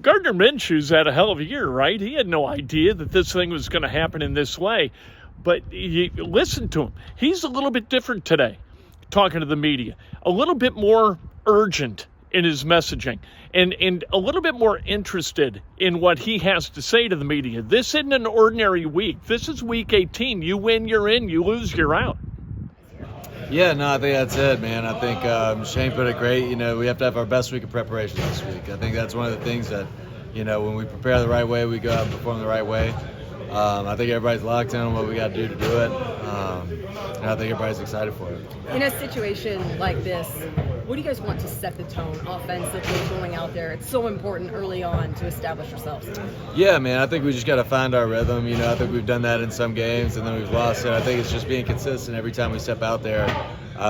Gardner Minshew's had a hell of a year, right? He had no idea that this thing was going to happen in this way. But you listen to him. He's a little bit different today, talking to the media. A little bit more urgent in his messaging and a little bit more interested in what he has to say to the media. This isn't an ordinary week. This is week 18. You win, you're in. You lose, you're out. Yeah, no, I think that's it, man. I think Shane put it great. We have to have our best week of preparation this week. I think that's one of the things that, when we prepare the right way, we go out and perform the right way. I think everybody's locked in on what we got to do it. And I think everybody's excited for it. In a situation like this, what do you guys want to set the tone offensively going out there? It's so important early on to establish yourselves. Yeah, man, I think we just got to find our rhythm. I think we've done that in some games and then we've lost it. I think it's just being consistent every time we step out there,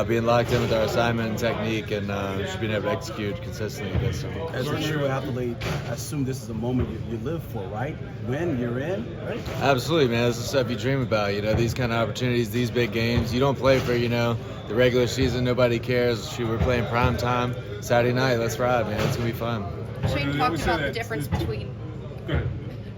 being locked in with our assignment and technique, and just being able to execute consistently against them. As a true athlete, I assume this is the moment you live for, right? When you're in, right? Absolutely, man. This is stuff you dream about. These kind of opportunities, these big games. You don't play for, the regular season. Nobody cares. Shoot, we're playing prime time Saturday night. Let's ride, man. It's gonna be fun. Shane talked about the difference between.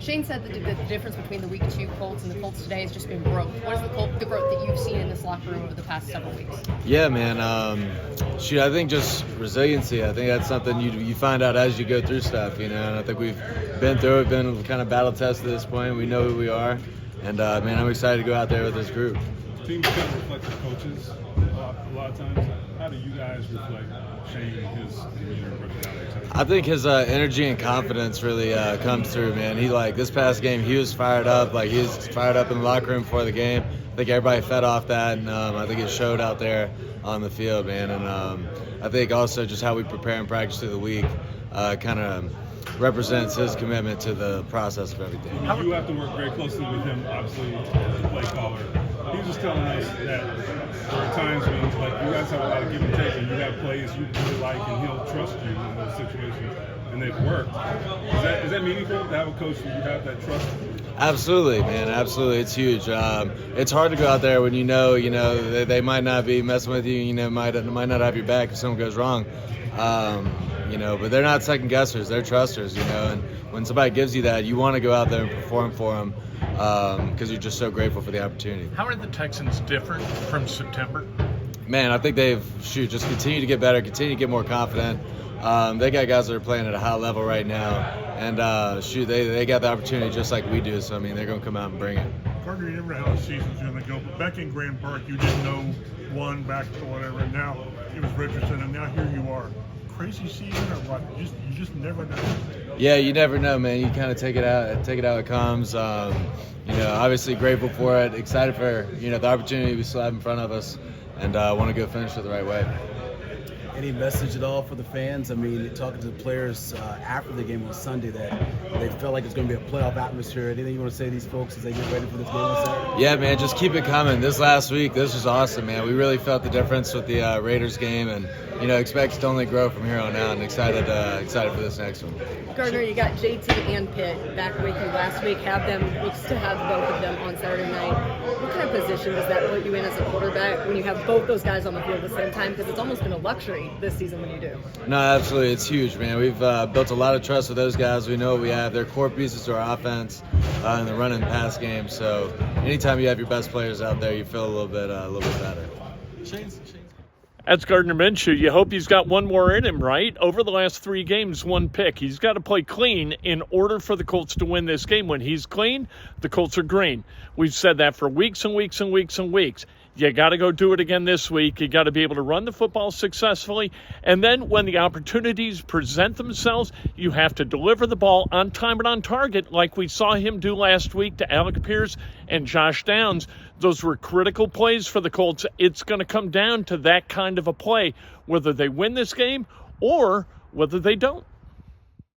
Shane said that the difference between the Week 2 Colts and the Colts today has just been growth. What is the growth that you've seen in this locker room over the past several weeks? Yeah, man. I think just resiliency. I think that's something you find out as you go through stuff, and I think we've been through it, been kind of battle tested at this point. We know who we are, and man, I'm excited to go out there with this group. Teams kind of reflect the coaches a lot of times. How do you guys reflect Shane and his personality? I think his energy and confidence really comes through, man. This past game, he was fired up. He was fired up in the locker room before the game. I think everybody fed off that, and I think it showed out there on the field, man. And I think also just how we prepare and practice through the week kind of represents his commitment to the process of everything. You have to work very closely with him, obviously, as a play caller. He was just telling us that there are times when you guys have a lot of give and take, and you have plays you really like, and he'll trust you in those situations, and they've worked. Is that meaningful to have a coach where you have that trust? Absolutely, man. Absolutely, it's huge. It's hard to go out there when they might not be messing with you. Might not have your back if something goes wrong. But they're not second guessers. They're trusters. And when somebody gives you that, you want to go out there and perform for them because you're just so grateful for the opportunity. How are the Texans different from September? Man, I think they've just continue to get better, continue to get more confident. They got guys that are playing at a high level right now, and they got the opportunity just like we do. So they're going to come out and bring it. Gardner, you never know how the season's going to go, but back in Grand Park, you didn't know one back or whatever, and now it was Richardson, and now here you are. Crazy season or what? You just never know. Yeah, you never know, man. You kind of take it how it comes. Obviously grateful for it, excited for the opportunity we still have in front of us, and want to go finish it the right way. Any message at all for the fans? Talking to the players after the game on Sunday that they felt like it's going to be a playoff atmosphere. Anything you want to say to these folks as they get ready for this game on Saturday? Yeah, man, just keep it coming. This last week, this was awesome, man. We really felt the difference with the Raiders game, and expect to only grow from here on out, and excited for this next one. Gardner, you got JT and Pitt back with you last week. Looks to have both of them on Saturday night. What kind of position does that put you in as a quarterback when you have both those guys on the field at the same time? Because it's almost been a luxury this season when you do. No, absolutely. It's huge, man. We've built a lot of trust with those guys. We know what we have. They're core pieces to our offense in the run and pass game. So anytime you have your best players out there, you feel a little bit better. That's Gardner Minshew. You hope he's got one more in him, right? Over the last 3 games, 1 pick. He's got to play clean in order for the Colts to win this game. When he's clean, the Colts are green. We've said that for weeks and weeks and weeks and weeks. You got to go do it again this week. You got to be able to run the football successfully. And then when the opportunities present themselves, you have to deliver the ball on time and on target like we saw him do last week to Alec Pierce and Josh Downs. Those were critical plays for the Colts. It's going to come down to that kind of a play, whether they win this game or whether they don't.